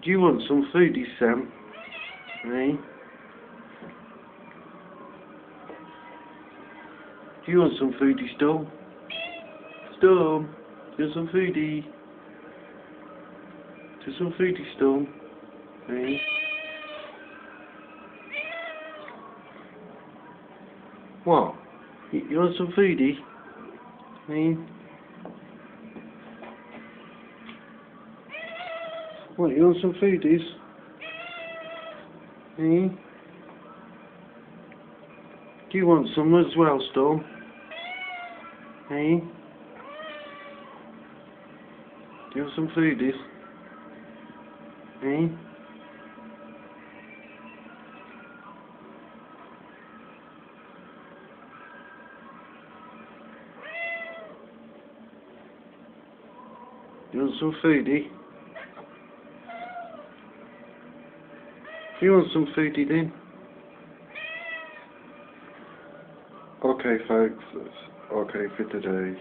Do you want some foodie, Sam? Eh? Do you want some foodie, Storm? Storm, do you want some foodie? Do you want some foodie, Storm? Eh? What? You want some foodie? Eh? What, you want some foodies? Eh? Do you want some as well, Storm? Eh? Do you want some foodies? Eh? You want some foodie? You want some foodie then? Okay folks, that's okay for today.